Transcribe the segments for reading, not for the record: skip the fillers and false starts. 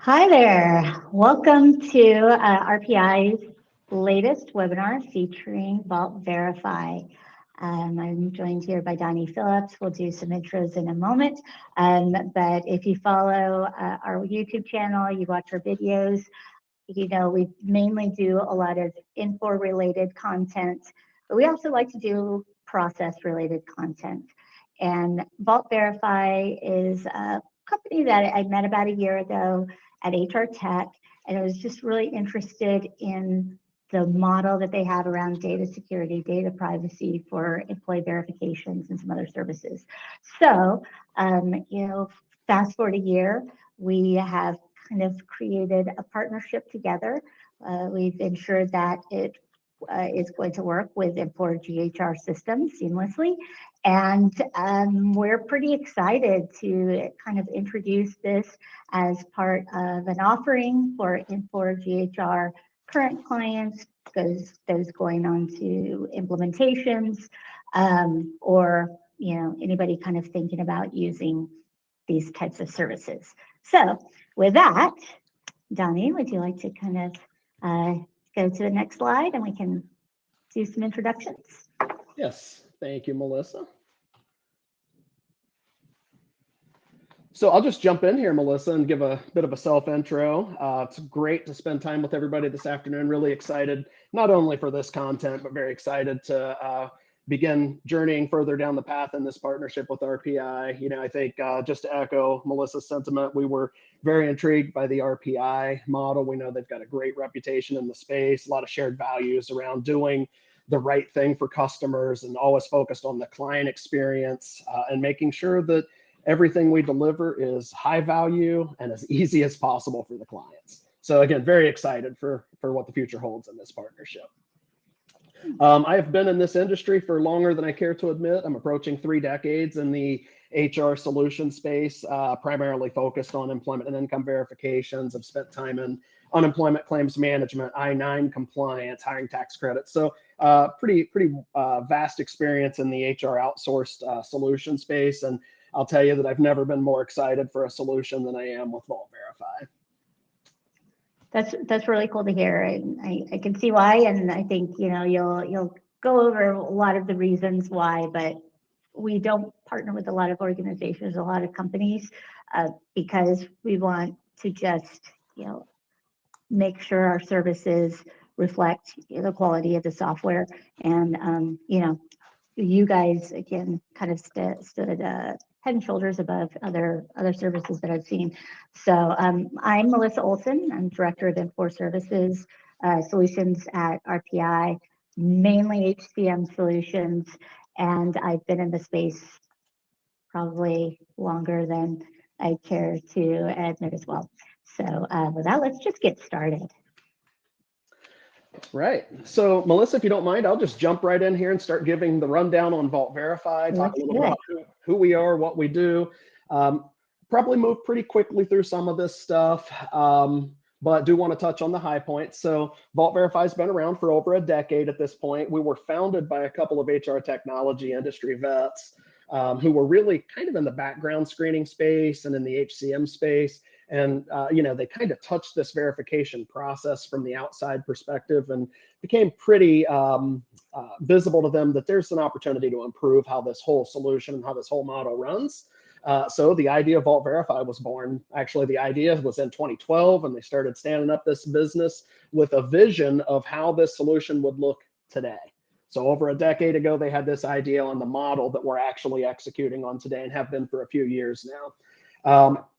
Hi there. Welcome to RPI's latest webinar featuring Vault Verify. I'm joined here by Donny Phillips. We'll do some intros in a moment. But if you follow our YouTube channel, you watch our videos, you know, we mainly do a lot of info-related content, but we also like to do process-related content. And Vault Verify is a company that I met about a year ago at HR Tech, and I was just really interested in the model that they have around data security, data privacy for employee verifications and some other services. So, fast forward a year, we have kind of created a partnership together. We've ensured that it is going to work with employer GHR systems seamlessly. And we're pretty excited to kind of introduce this as part of an offering for employer GHR current clients, those going on to implementations, or anybody kind of thinking about using these types of services. So with that, Donny, would you like to kind of go to the next slide and we can do some introductions? Yes, thank you, Melissa. So I'll just jump in here, Melissa, and give a bit of a self-intro. It's great to spend time with everybody this afternoon. Really excited, not only for this content, but very excited to begin journeying further down the path in this partnership with RPI. I think just to echo Melissa's sentiment, we were very intrigued by the RPI model. We know they've got a great reputation in the space, a lot of shared values around doing the right thing for customers and always focused on the client experience and making sure that everything we deliver is high value and as easy as possible for the clients. So again, very excited for what the future holds in this partnership. I have been in this industry for longer than I care to admit. I'm approaching 3 decades in the HR solution space, primarily focused on employment and income verifications. I've spent time in unemployment claims management, I-9 compliance, hiring tax credits. So pretty vast experience in the HR outsourced solution space. And I'll tell you that I've never been more excited for a solution than I am with Vault Verify. That's really cool to hear. I can see why, and I think you'll go over a lot of the reasons why, but we don't partner with a lot of organizations, a lot of companies, because we want to just make sure our services reflect the quality of the software. And you guys again kind of stood head and shoulders above other services that I've seen. So I'm Melissa Olson. I'm Director of Employer Services Solutions at RPI, mainly HCM solutions, and I've been in the space probably longer than I care to admit as well. So with that, let's just get started. Right. So Melissa, if you don't mind, I'll just jump right in here and start giving the rundown on Vault Verify, talk a little about who we are, what we do. Probably move pretty quickly through some of this stuff, but do want to touch on the high points. So Vault Verify has been around for over a decade at this point. We were founded by a couple of HR technology industry vets who were really kind of in the background screening space and in the HCM space. And, they kind of touched this verification process from the outside perspective and became pretty visible to them that there's an opportunity to improve how this whole solution and how this whole model runs. So the idea of Vault Verify was born. Actually, the idea was in 2012, and they started standing up this business with a vision of how this solution would look today. So over a decade ago, they had this idea on the model that we're actually executing on today and have been for a few years now.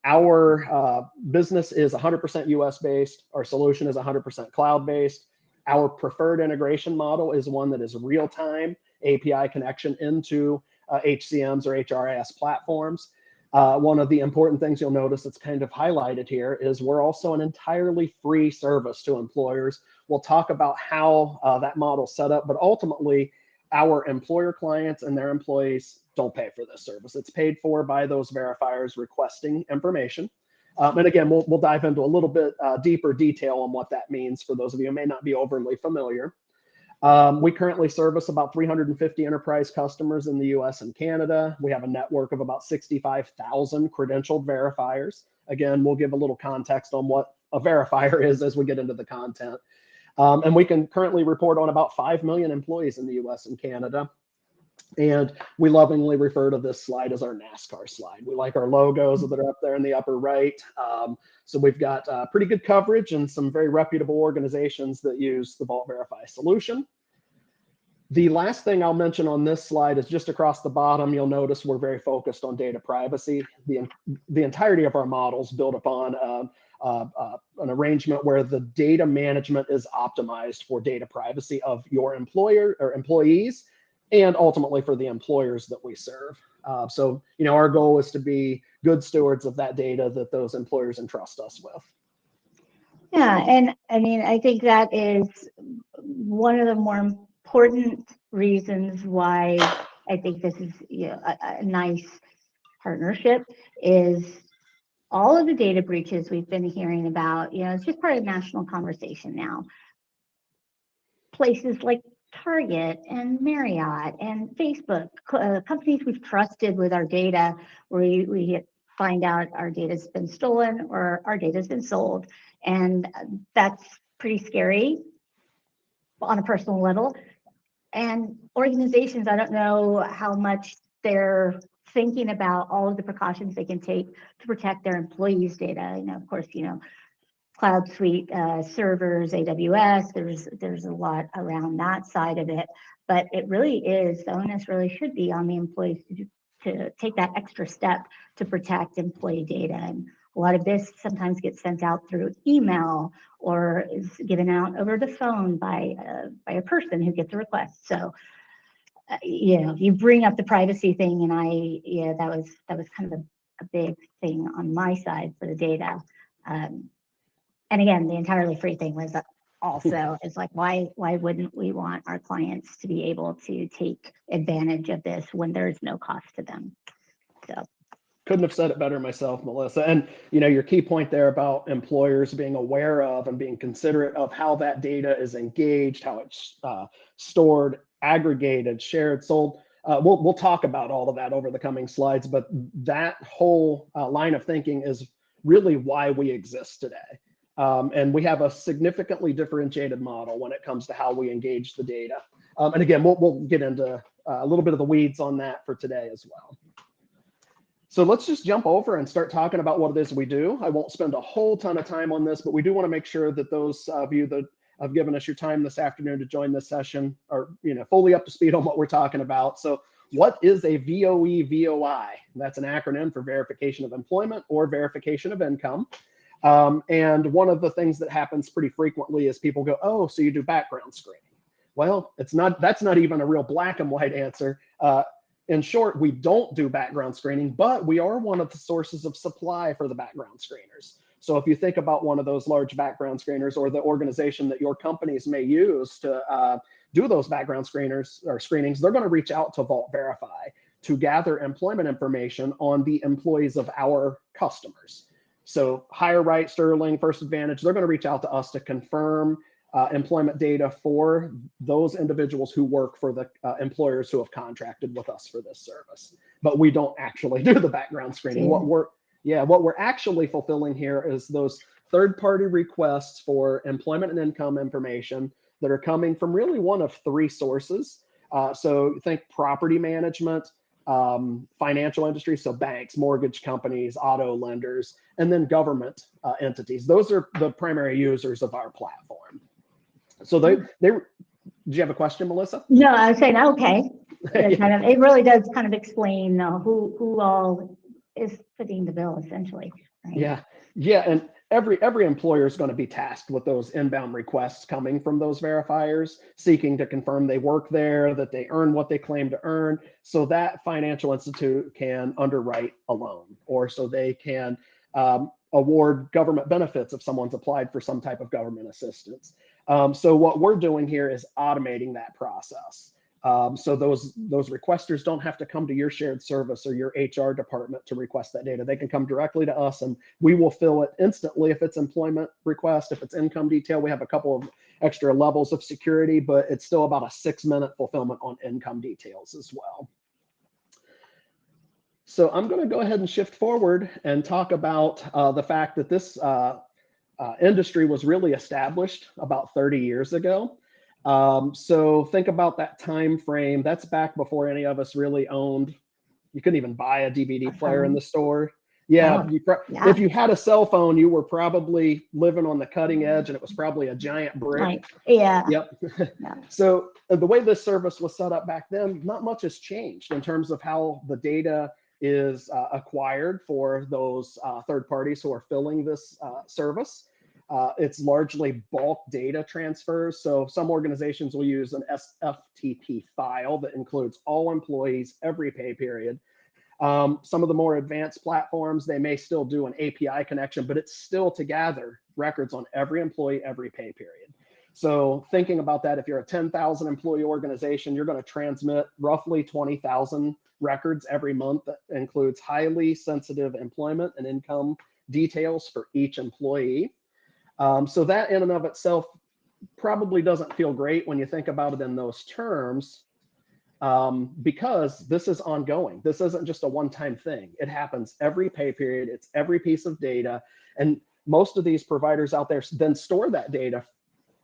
Our business is 100% US based. Our solution is 100% cloud based. Our preferred integration model is one that is real-time API connection into HCMs or HRIS platforms. One of the important things you'll notice that's kind of highlighted here is we're also an entirely free service to employers. We'll talk about how that model's set up, but ultimately our employer clients and their employees don't pay for this service. It's paid for by those verifiers requesting information. And again, we'll dive into a little bit deeper detail on what that means for those of you who may not be overly familiar. We currently service about 350 enterprise customers in the US and Canada. We have a network of about 65,000 credentialed verifiers. Again, we'll give a little context on what a verifier is as we get into the content. And we can currently report on about 5 million employees in the US and Canada. And we lovingly refer to this slide as our NASCAR slide. We like our logos that are up there in the upper right. So we've got pretty good coverage and some very reputable organizations that use the Vault Verify solution. The last thing I'll mention on this slide is just across the bottom, you'll notice we're very focused on data privacy. The entirety of our models build upon an arrangement where the data management is optimized for data privacy of your employer or employees, and ultimately for the employers that we serve. So, our goal is to be good stewards of that data that those employers entrust us with. Yeah, and I mean, I think that is one of the more important reasons why I think this is a nice partnership is all of the data breaches we've been hearing about, it's just part of national conversation now. Places like Target and Marriott and Facebook, companies we've trusted with our data, where we find out our data's been stolen or our data's been sold. And that's pretty scary on a personal level. And organizations, I don't know how much they're thinking about all of the precautions they can take to protect their employees' data. Of course, Cloud Suite servers, AWS, there's a lot around that side of it, but it really is, the onus really should be on the employees to take that extra step to protect employee data. And a lot of this sometimes gets sent out through email or is given out over the phone by a person who gets a request. So, you bring up the privacy thing, and that was kind of a big thing on my side for the data. And again, the entirely free thing was also, it's like, why wouldn't we want our clients to be able to take advantage of this when there's no cost to them? So. Couldn't have said it better myself, Melissa. And your key point there about employers being aware of and being considerate of how that data is engaged, how it's stored, aggregated, shared, sold. We'll talk about all of that over the coming slides, but that whole line of thinking is really why we exist today. And we have a significantly differentiated model when it comes to how we engage the data. And again, we'll get into a little bit of the weeds on that for today as well. So let's just jump over and start talking about what it is we do. I won't spend a whole ton of time on this, but we do want to make sure that those of you that have given us your time this afternoon to join this session are fully up to speed on what we're talking about. So what is a VOE-VOI? That's an acronym for verification of employment or verification of income. And one of the things that happens pretty frequently is people go, oh, so you do background screening. Well, that's not even a real black and white answer. In short, we don't do background screening, but we are one of the sources of supply for the background screeners. So if you think about one of those large background screeners or the organization that your companies may use to do those background screeners or screenings, they're going to reach out to Vault Verify to gather employment information on the employees of our customers. So HireRight, Sterling, First Advantage, they're going to reach out to us to confirm employment data for those individuals who work for the employers who have contracted with us for this service. But we don't actually do the background screening. Yeah. What we're actually fulfilling here is those third-party requests for employment and income information that are coming from really one of three sources. So think property management, financial industry, so banks, mortgage companies, auto lenders, and then government entities. Those are the primary users of our platform. So did you have a question, Melissa? No, I was saying, okay. It really does kind of explain who all is footing the bill, essentially. Right? Yeah, and every employer is going to be tasked with those inbound requests coming from those verifiers, seeking to confirm they work there, that they earn what they claim to earn, so that financial institute can underwrite a loan, or so they can award government benefits if someone's applied for some type of government assistance. So what we're doing here is automating that process. So those requesters don't have to come to your shared service or your HR department to request that data. They can come directly to us, and we will fill it instantly if it's employment request. If it's income detail, we have a couple extra levels of security, but it's still about a 6-minute fulfillment on income details as well. So I'm going to go ahead and shift forward and talk about the fact that this industry was really established about 30 years ago. So think about that time frame. That's back before any of us really owned. You couldn't even buy a DVD player in the store. Yeah, if you had a cell phone, you were probably living on the cutting edge, and it was probably a giant brick. Right. Yeah. Yep. Yeah. So the way this service was set up back then, not much has changed in terms of how the data is acquired for those third parties who are filling this service. It's largely bulk data transfers. So some organizations will use an SFTP file that includes all employees, every pay period. Some of the more advanced platforms, they may still do an API connection, but it's still to gather records on every employee, every pay period. So thinking about that, if you're a 10,000 employee organization, you're going to transmit roughly 20,000 records every month. That includes highly sensitive employment and income details for each employee. So that in and of itself probably doesn't feel great when you think about it in those terms, because this is ongoing. This isn't just a one-time thing. It happens every pay period. It's every piece of data. And most of these providers out there then store that data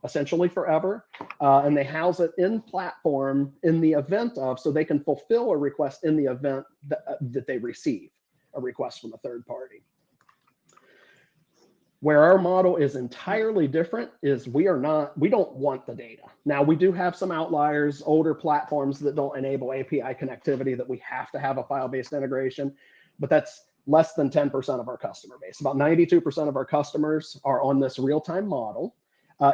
essentially forever, and they house it in platform in the event of, so they can fulfill a request in the event that they receive a request from a third party. Where our model is entirely different is we don't want the data. Now, we do have some outliers, older platforms that don't enable API connectivity that we have to have a file-based integration, but that's less than 10% of our customer base. About 92% of our customers are on this real-time model,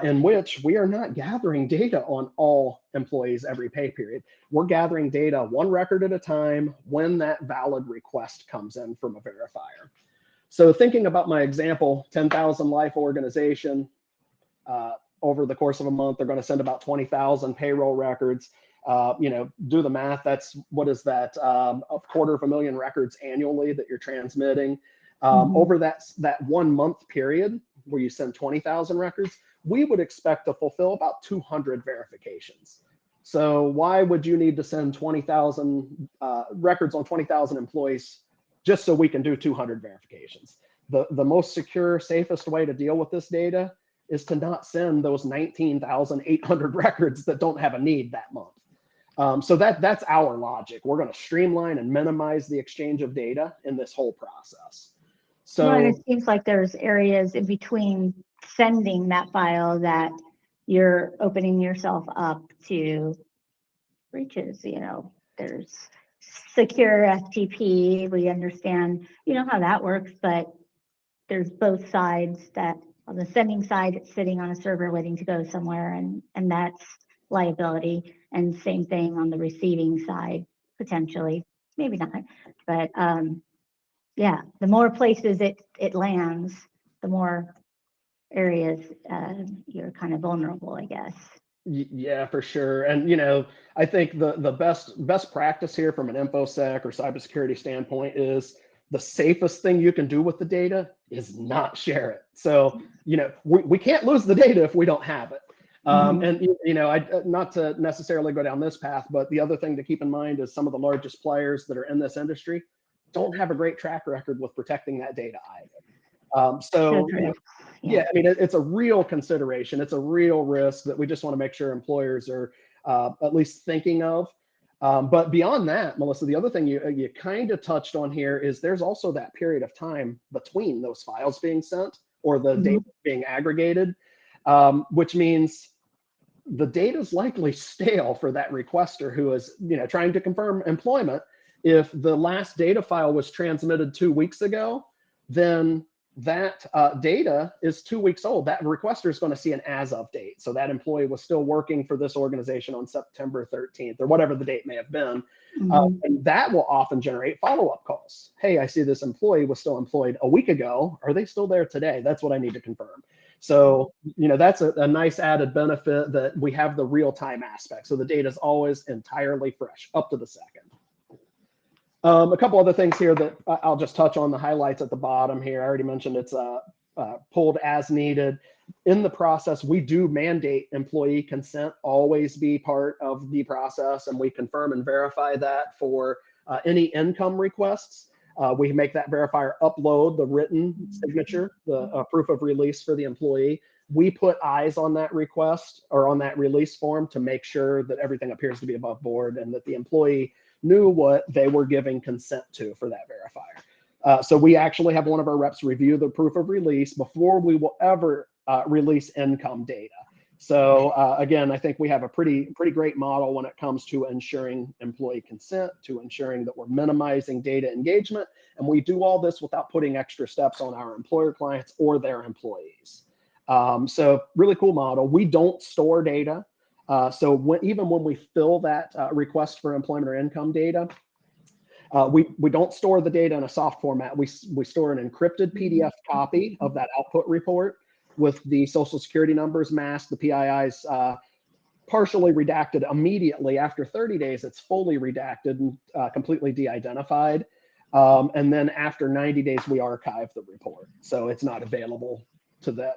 in which we are not gathering data on all employees every pay period. We're gathering data one record at a time when that valid request comes in from a verifier. So thinking about my example, 10,000 life organization, over the course of a month, they're going to send about 20,000 payroll records. Do the math. What is that? A 250,000 records annually that you're transmitting. Over that 1 month period where you send 20,000 records, we would expect to fulfill about 200 verifications. So why would you need to send 20,000 records on 20,000 employees just so we can do 200 verifications? The most secure, safest way to deal with this data is to not send those 19,800 records that don't have a need that month. So that's our logic. We're going to streamline and minimize the exchange of data in this whole process. So well, and it seems like there's areas in between sending that file that you're opening yourself up to breaches. There's secure FTP. We understand, how that works, but there's both sides. That on the sending side, it's sitting on a server waiting to go somewhere, and that's liability. And same thing on the receiving side, potentially, maybe not, but yeah, the more places it lands, the more areas you're kind of vulnerable, I guess. Yeah, for sure. And I think the best practice here from an InfoSec or cybersecurity standpoint is the safest thing you can do with the data is not share it. So we can't lose the data if we don't have it. And I not to necessarily go down this path, but the other thing to keep in mind is some of the largest players that are in this industry don't have a great track record with protecting that data either. Yeah, I mean, it's a real consideration. It's a real risk that we just want to make sure employers are at least thinking of. But beyond that, Melissa, the other thing you kind of touched on here is there's also that period of time between those files being sent or the data being aggregated, which means the data is likely stale for that requester who is trying to confirm employment. If the last data file was transmitted 2 weeks ago, then that data is 2 weeks old. That requester is going to see an as of date. So that employee was still working for this organization on September 13th or whatever the date may have been. And that will often generate follow-up calls. Hey, I see this employee was still employed a week ago. Are they still there today? That's what I need to confirm. So, that's a nice added benefit that we have the real-time aspect. So the data is always entirely fresh up to the second. A couple other things here that I'll just touch on, the highlights at the bottom here. I already mentioned it's pulled as needed. in the process, we do mandate employee consent always be part of the process, and we confirm and verify that for any income requests. We make that verifier upload the written signature, the proof of release for the employee. We put eyes on that request or on that release form to make sure that everything appears to be above board and that the employee knew what they were giving consent to for that verifier. So we actually have one of our reps review the proof of release before we will ever release income data. So again, I think we have a pretty great model when it comes to ensuring employee consent, to ensuring that we're minimizing data engagement, and we do all this without putting extra steps on our employer clients or their employees. So really cool model. We don't store data. So even when we fill that request for employment or income data, we don't store the data in a soft format. We store an encrypted PDF copy of that output report with the social security numbers masked, the PIIs partially redacted immediately. After 30 days, it's fully redacted and completely de-identified. And then after 90 days, we archive the report. So it's not available to the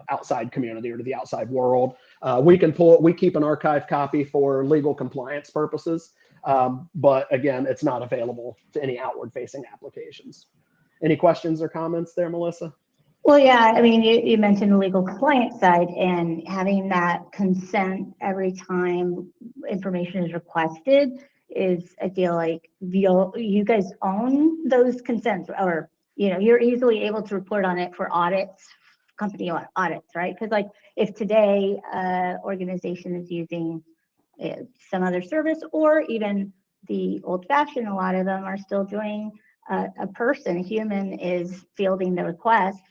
outside community or to the outside world. We keep an archive copy for legal compliance purposes. But again, it's not available to any outward facing applications. Any questions or comments there, Melissa? Well, yeah, I mean, you mentioned the legal compliance side, and having that consent every time information is requested is, I feel like you guys own those consents, or you're easily able to report on it for audits, company audits, right? Because like if today organization is using some other service, or even the old-fashioned, a lot of them are still doing a human is fielding the request,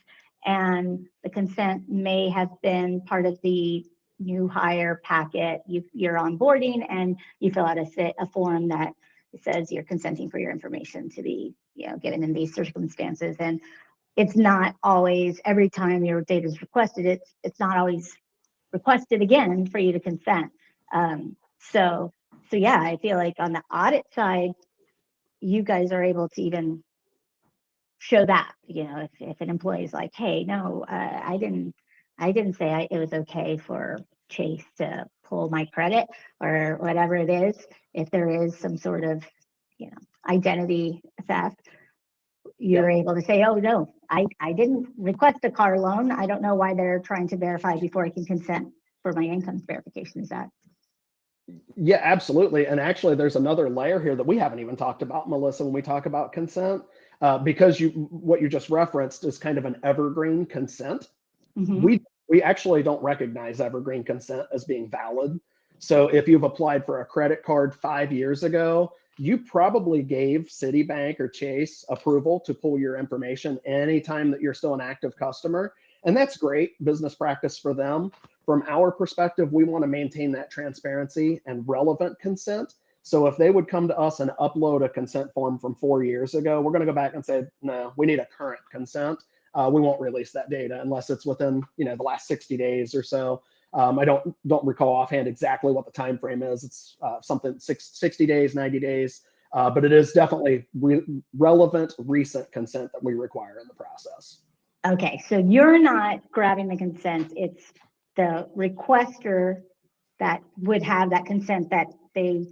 and the consent may have been part of the new hire packet. You're onboarding and you fill out a form that says you're consenting for your information to be given in these circumstances. And it's not always, every time your data is requested, it's not always requested again for you to consent. So yeah, I feel like on the audit side, you guys are able to even show that, if an employee is like, hey, no, I didn't say it was okay for Chase to pull my credit or whatever it is. If there is some sort of, identity theft, you're able to say, oh, no, I didn't request a car loan. I don't know why they're trying to verify before I can consent for my income verification. Is that? Yeah, absolutely. And actually, there's another layer here that we haven't even talked about, Melissa, when we talk about consent. Because what you just referenced is kind of an evergreen consent. Mm-hmm. We actually don't recognize evergreen consent as being valid. So if you've applied for a credit card 5 years ago, you probably gave Citibank or Chase approval to pull your information anytime that you're still an active customer. And that's great business practice for them. From our perspective, we want to maintain that transparency and relevant consent. So if they would come to us and upload a consent form from 4 years ago, we're going to go back and say, no, we need a current consent. We won't release that data unless it's within the last 60 days or so. I don't recall offhand exactly what the time frame is. It's something 60 days, 90 days, but it is definitely relevant, recent consent that we require in the process. Okay, so you're not grabbing the consent. It's the requester that would have that consent that they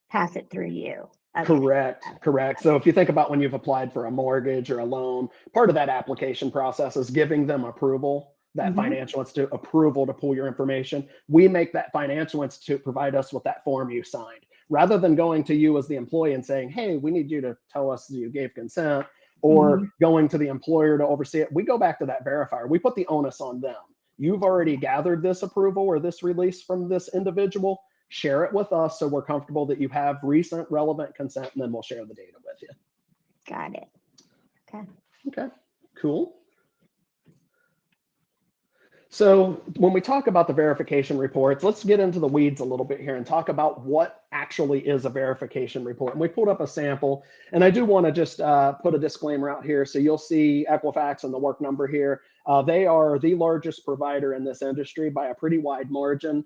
pass it through you. Okay. Correct. So if you think about when you've applied for a mortgage or a loan, part of that application process is giving them approval, that financial institute approval to pull your information. We make that financial institute provide us with that form you signed, rather than going to you as the employee and saying, hey, we need you to tell us you gave consent, or going to the employer to oversee it. We go back to that verifier. We put the onus on them. You've already gathered this approval or this release from this individual. Share it with us so we're comfortable that you have recent relevant consent, and then we'll share the data with you. Got it. Okay, cool. So when we talk about the verification reports, let's get into the weeds a little bit here and talk about what actually is a verification report. And we pulled up a sample, and I do want to just put a disclaimer out here. So you'll see Equifax and the work number here. They are the largest provider in this industry by a pretty wide margin.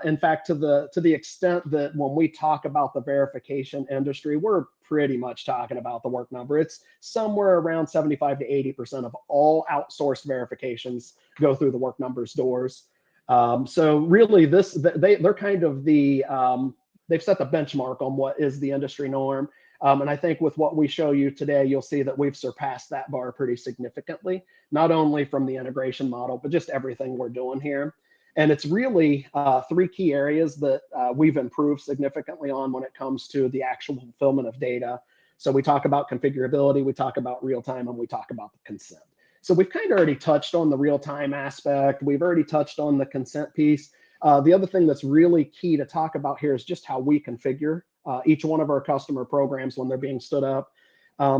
In fact, to the extent that when we talk about the verification industry, we're pretty much talking about the Work Number. It's somewhere around 75 to 80% of all outsourced verifications go through the Work Number's doors. So really, they're kind of they've set the benchmark on what is the industry norm. And I think with what we show you today, you'll see that we've surpassed that bar pretty significantly, not only from the integration model, but just everything we're doing here. And it's really three key areas that we've improved significantly on when it comes to the actual fulfillment of data. So we talk about configurability, we talk about real time, and we talk about the consent. So we've kind of already touched on the real time aspect. We've already touched on the consent piece. The other thing that's really key to talk about here is just how we configure each one of our customer programs when they're being stood up.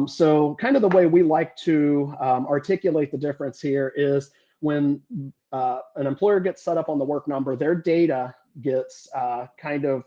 So kind of the way we like to articulate the difference here is when an employer gets set up on the Work Number, their data gets kind of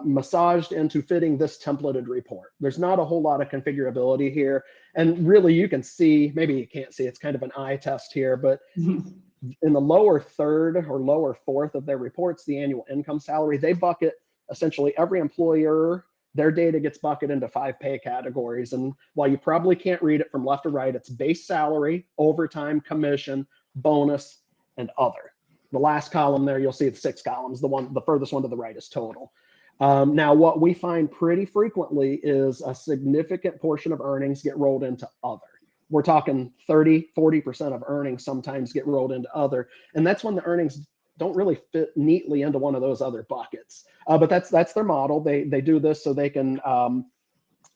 massaged into fitting this templated report. There's not a whole lot of configurability here. And really you can see, maybe you can't see, it's kind of an eye test here, but in the lower third or lower fourth of their reports, the annual income salary, they bucket essentially every employer, their data gets bucketed into 5 pay categories. And while you probably can't read it from left to right, it's base salary, overtime, commission, bonus, and other. The last column there, you'll see it's 6 columns. The furthest one to the right is total. Now, what we find pretty frequently is a significant portion of earnings get rolled into other. We're talking 30, 40% of earnings sometimes get rolled into other. And that's when the earnings don't really fit neatly into one of those other buckets. But that's their model. They do this so they can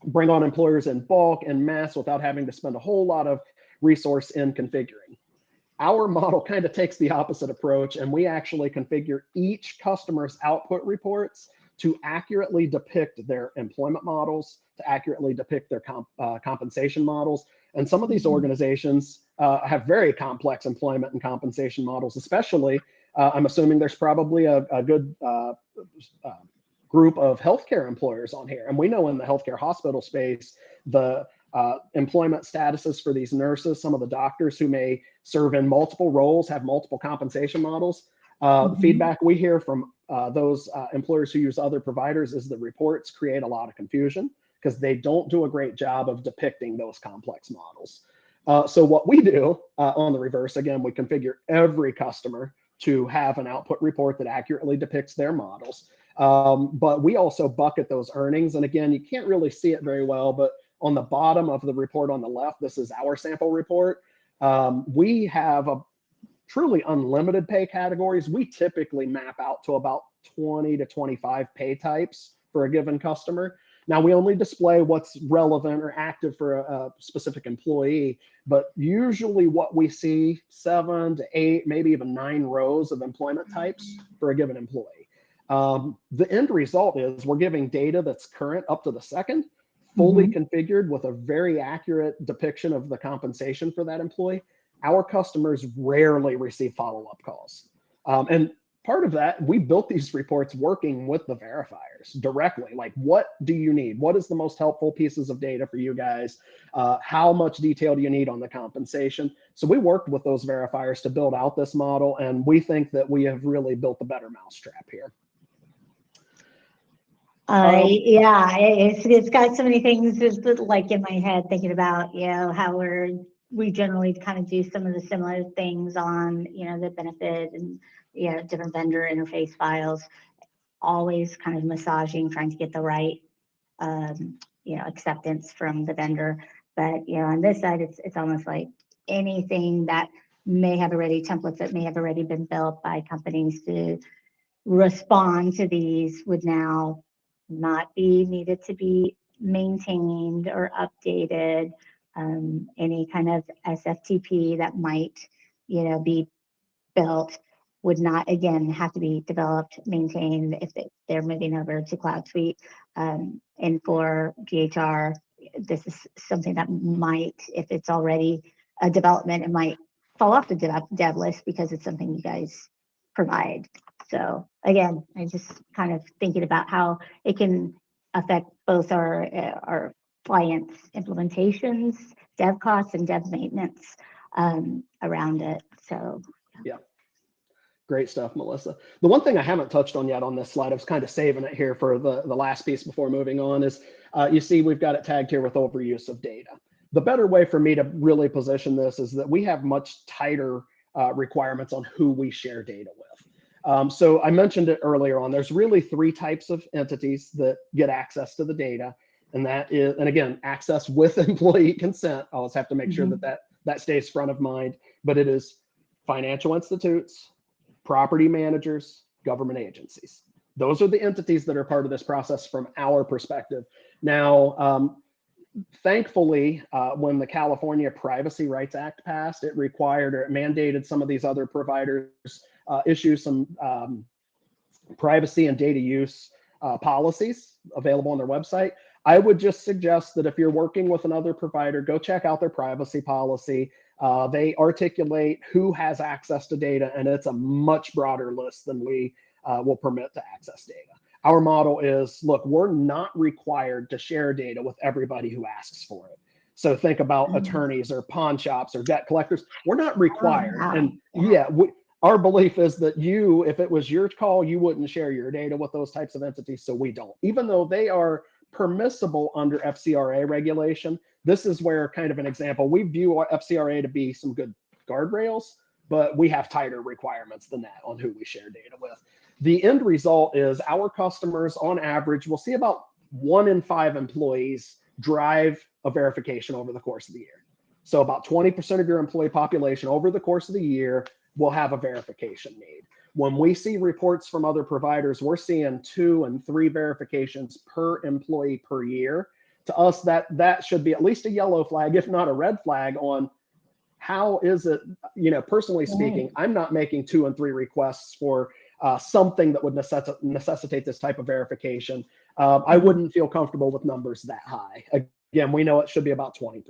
bring on employers in bulk and mass without having to spend a whole lot of resource in configuring. Our model kind of takes the opposite approach, and we actually configure each customer's output reports to accurately depict their employment models, to accurately depict their compensation models. And some of these organizations have very complex employment and compensation models, especially, I'm assuming there's probably a good group of healthcare employers on here. And we know in the healthcare hospital space, the employment statuses for these nurses, some of the doctors who may serve in multiple roles, have multiple compensation models. Feedback we hear from those employers who use other providers is the reports create a lot of confusion because they don't do a great job of depicting those complex models. So what we do on the reverse, again, we configure every customer to have an output report that accurately depicts their models. But we also bucket those earnings. And again, you can't really see it very well, but on the bottom of the report on the left, this is our sample report. We have a truly unlimited pay categories. We typically map out to about 20 to 25 pay types for a given customer. Now, we only display what's relevant or active for a specific employee, but usually what we see 7 to 8, maybe even 9 rows of employment types for a given employee. The end result is we're giving data that's current up to the second, fully configured with a very accurate depiction of the compensation for that employee. Our customers rarely receive follow-up calls. And part of that, we built these reports working with the verifiers directly. Like, what do you need? What is the most helpful pieces of data for you guys? How much detail do you need on the compensation? So we worked with those verifiers to build out this model, and we think that we have really built a better mousetrap here. Yeah, it's got so many things just like in my head thinking about, how we generally kind of do some of the similar things on, the benefit and, different vendor interface files, always kind of massaging, trying to get the right, acceptance from the vendor. But, on this side, it's almost like anything that may have already templates that may have already been built by companies to respond to these would now not be needed to be maintained or updated. Any kind of SFTP that might, be built would not, again, have to be developed, maintained if they're moving over to Cloud Suite. And for GHR, this is something that might, if it's already a development, it might fall off the dev list because it's something you guys provide. So again, I just kind of thinking about how it can affect both our clients' implementations, dev costs, and dev maintenance around it. So yeah. Great stuff, Melissa. The one thing I haven't touched on yet on this slide, I was kind of saving it here for the last piece before moving on, is you see we've got it tagged here with overuse of data. The better way for me to really position this is that we have much tighter requirements on who we share data with. So I mentioned it earlier on, there's really 3 types of entities that get access to the data. And that is, and again, access with employee consent. I always have to make sure that stays front of mind, but it is financial institutes, property managers, government agencies. Those are the entities that are part of this process from our perspective. Now, thankfully, when the California Privacy Rights Act passed, it required or it mandated some of these other providers issue some privacy and data use policies available on their website. I would just suggest that if you're working with another provider, go check out their privacy policy. They articulate who has access to data, and it's a much broader list than we will permit to access data. Our model is, look, we're not required to share data with everybody who asks for it. So think about attorneys or pawn shops or debt collectors. We're not required. And our belief is that if it was your call, you wouldn't share your data with those types of entities. So we don't, even though they are permissible under FCRA regulation. This is where kind of an example, we view our FCRA to be some good guardrails, but we have tighter requirements than that on who we share data with. The end result is our customers on average will see about 1 in 5 employees drive a verification over the course of the year. So about 20% of your employee population over the course of the year will have a verification need. When we see reports from other providers, we're seeing 2 and 3 verifications per employee per year. To us, that should be at least a yellow flag, if not a red flag, on how is it, personally speaking, I'm not making 2 and 3 requests for something that would necessitate this type of verification. I wouldn't feel comfortable with numbers that high. Again, we know it should be about 20%.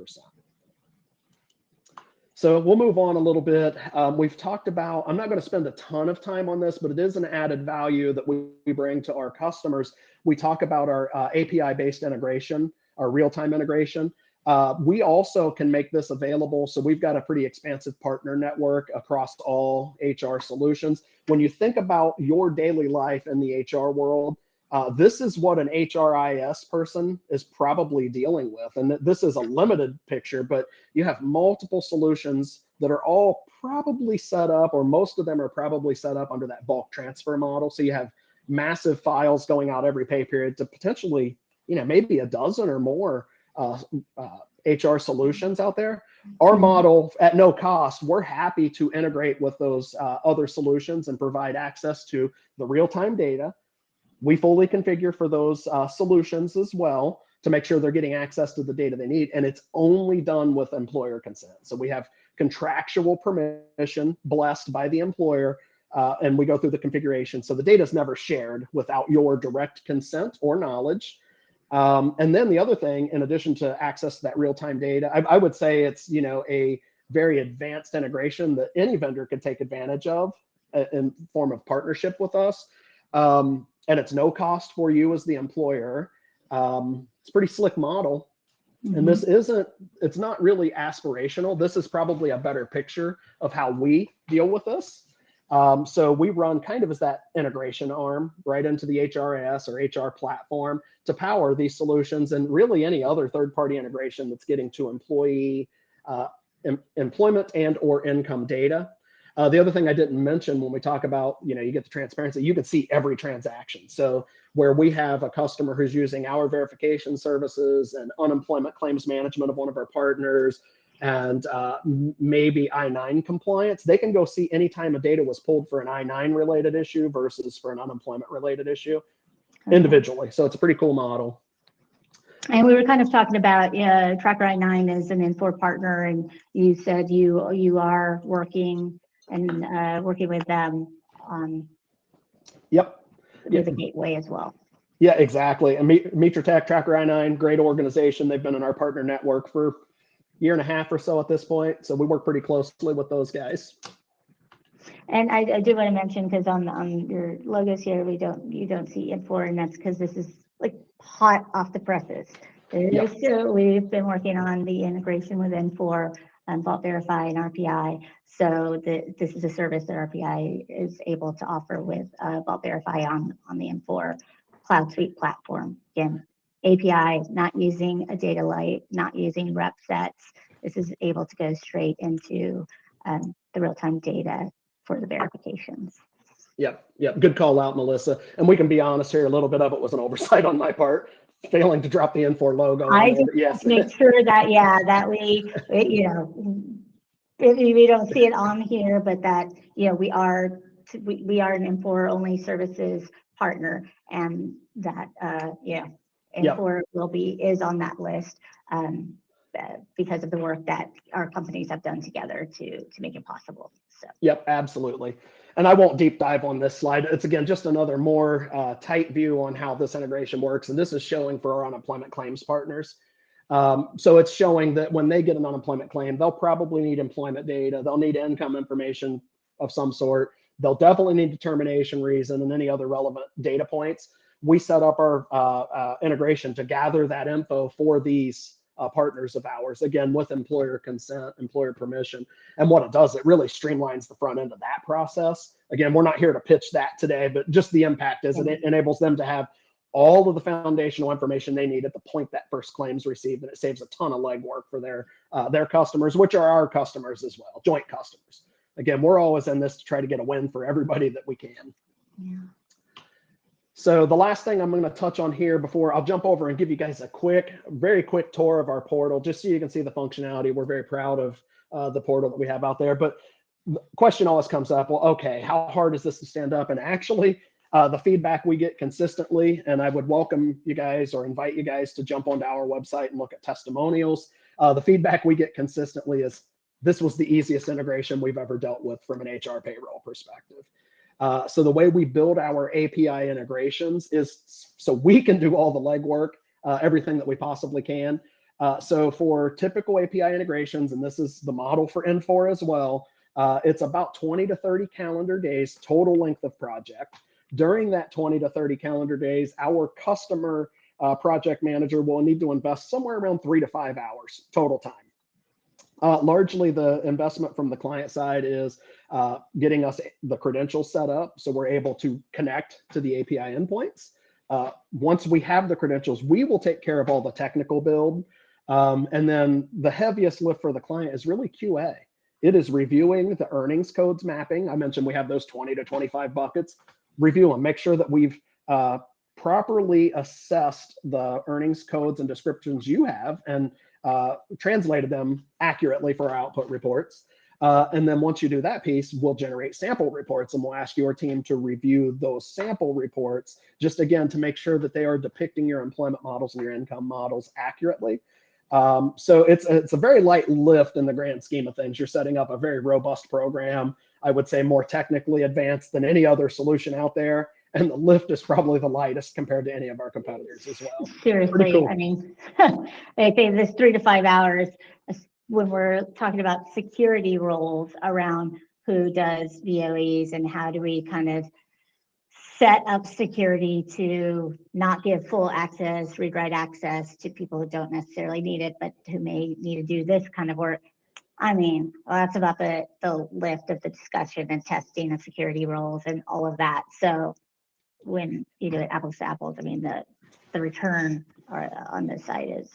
So we'll move on a little bit. We've talked about, I'm not going to spend a ton of time on this, but it is an added value that we bring to our customers. We talk about our API-based integration, our real-time integration. We also can make this available. So we've got a pretty expansive partner network across all HR solutions. When you think about your daily life in the HR world, this is what an HRIS person is probably dealing with. And this is a limited picture, but you have multiple solutions that are all probably set up, or most of them are probably set up under that bulk transfer model. So you have massive files going out every pay period to potentially, maybe a dozen or more HR solutions out there. Our model, at no cost, we're happy to integrate with those other solutions and provide access to the real-time data. We fully configure for those solutions as well to make sure they're getting access to the data they need. And it's only done with employer consent. So we have contractual permission blessed by the employer, and we go through the configuration. So the data is never shared without your direct consent or knowledge. And then the other thing, in addition to access to that real-time data, I would say it's, a very advanced integration that any vendor could take advantage of in form of partnership with us. And it's no cost for you as the employer. It's a pretty slick model. And it's not really aspirational. This is probably a better picture of how we deal with this. So we run kind of as that integration arm right into the HRIS or HR platform to power these solutions, and really any other third-party integration that's getting to employee employment and or income data. The other thing I didn't mention when we talk about, you get the transparency, you can see every transaction. So where we have a customer who's using our verification services and unemployment claims management of one of our partners, and maybe I-9 compliance, they can go see any time a data was pulled for an I-9 related issue versus for an unemployment related issue individually. So it's a pretty cool model. And we were kind of talking about Tracker I-9 as an Infor partner, and you said you are working with them on the gateway as well. Yeah, exactly. And Mitratech, Tracker I-9, great organization. They've been in our partner network for a year and a half or so at this point. So we work pretty closely with those guys. And I do want to mention, because on your logos here, you don't see Infor, and that's because this is like hot off the presses. So we've been working on the integration with Infor Vault Verify and RPI. So this is a service that RPI is able to offer with Vault Verify on the M4 Cloud Suite platform. Again, API, not using a data light, not using rep sets. This is able to go straight into the real-time data for the verifications. Yep. Good call out, Melissa. And we can be honest here, a little bit of it was an oversight on my part, failing to drop the N4 logo. I just want to make sure that, that we don't see it on here, but that, we are an M4 only services partner, and that, M4 is on that list because of the work that our companies have done together to make it possible. So. Yep, absolutely. And I won't deep dive on this slide. It's, again, just another more tight view on how this integration works. And this is showing for our unemployment claims partners. So it's showing that when they get an unemployment claim, they'll probably need employment data. They'll need income information of some sort. They'll definitely need determination reason and any other relevant data points. We set up our integration to gather that info for these partners of ours, again, with employer consent, employer permission. And what it does, it really streamlines the front end of that process. Again, we're not here to pitch that today, but just the impact is it enables them to have all of the foundational information they need at the point that first claim's received, and it saves a ton of legwork for their customers, which are our customers as well, joint customers. Again, we're always in this to try to get a win for everybody that we can. Yeah. So the last thing I'm going to touch on here before I'll jump over and give you guys a very quick tour of our portal, just so you can see the functionality. We're very proud of the portal that we have out there. But the question always comes up, well, okay, how hard is this to stand up? And actually, the feedback we get consistently, and I would welcome you guys or invite you guys to jump onto our website and look at testimonials. The feedback we get consistently is this was the easiest integration we've ever dealt with from an HR payroll perspective. So the way we build our API integrations is so we can do all the legwork, everything that we possibly can. So for typical API integrations, and this is the model for N4 as well, it's about 20 to 30 calendar days total length of project. During that 20 to 30 calendar days, our customer project manager will need to invest somewhere around 3 to 5 hours total time. Largely the investment from the client side is getting us the credentials set up so we're able to connect to the API endpoints. Once we have the credentials, we will take care of all the technical build. And then the heaviest lift for the client is really QA. It is reviewing the earnings codes mapping. I mentioned we have those 20 to 25 buckets. Review them, make sure that we've properly assessed the earnings codes and descriptions you have and translated them accurately for our output reports. And then once you do that piece, we'll generate sample reports, and we'll ask your team to review those sample reports, just again, to make sure that they are depicting your employment models and your income models accurately. So it's a very light lift in the grand scheme of things. You're setting up a very robust program, I would say more technically advanced than any other solution out there. And the lift is probably the lightest compared to any of our competitors as well. Seriously, cool. I mean, they say this 3 to 5 hours when we're talking about security roles around who does VOEs and how do we kind of set up security to not give full access, read-write access to people who don't necessarily need it, but who may need to do this kind of work. I mean, well, that's about the lift of the discussion and testing of security roles and all of that. So when you do it apples to apples, I mean, the return on this side is.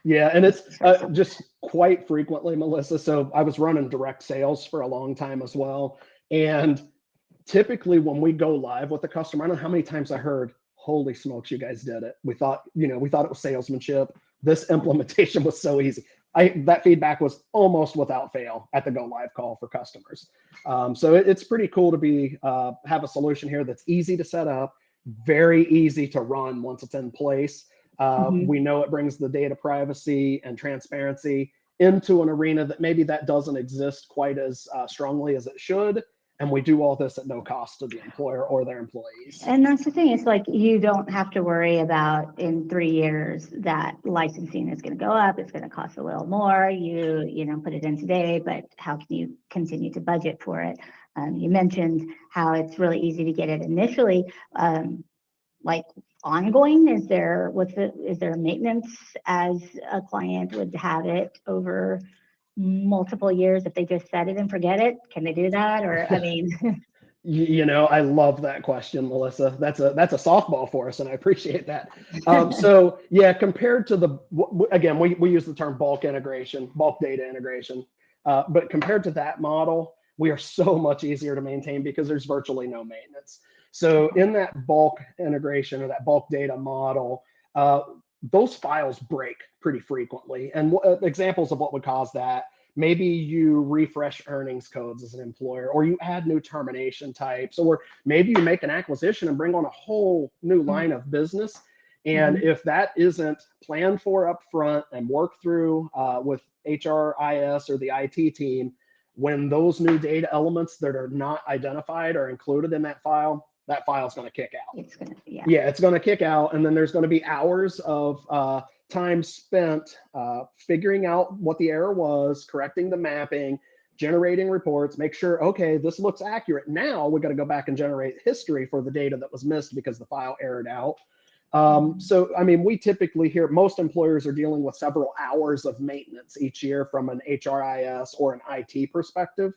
Yeah, and it's just quite frequently, Melissa. So I was running direct sales for a long time as well. And typically when we go live with the customer, I don't know how many times I heard, holy smokes, you guys did it. We thought it was salesmanship. This implementation was so easy. That feedback was almost without fail at the go live call for customers. So it's pretty cool to have a solution here that's easy to set up, very easy to run once it's in place. We know it brings the data privacy and transparency into an arena that maybe that doesn't exist quite as strongly as it should. And we do all this at no cost to the employer or their employees. And that's the thing, it's like you don't have to worry about in 3 years that licensing is going to go up, it's going to cost a little more. You put it in today, but how can you continue to budget for it? You mentioned how it's really easy to get it initially. Like ongoing? Is there maintenance as a client would have it over multiple years if they just set it and forget it? Can they do that? Or, I mean, I love that question, Melissa. That's a softball for us, and I appreciate that. So yeah, compared to again, we use the term bulk integration, bulk data integration, but compared to that model, we are so much easier to maintain because there's virtually no maintenance. So in that bulk integration or that bulk data model, those files break pretty frequently. And examples of what would cause that: maybe you refresh earnings codes as an employer, or you add new termination types, or maybe you make an acquisition and bring on a whole new line of business. And if that isn't planned for up front and worked through with HRIS or the IT team, when those new data elements that are not identified are included in that file is going to kick out. it's going to, Yeah, it's going to kick out. And then there's going to be hours of time spent figuring out what the error was, correcting the mapping, generating reports, make sure, okay, this looks accurate. Now we got to go back and generate history for the data that was missed because the file errored out. So, I mean, we typically hear most employers are dealing with several hours of maintenance each year from an HRIS or an IT perspective.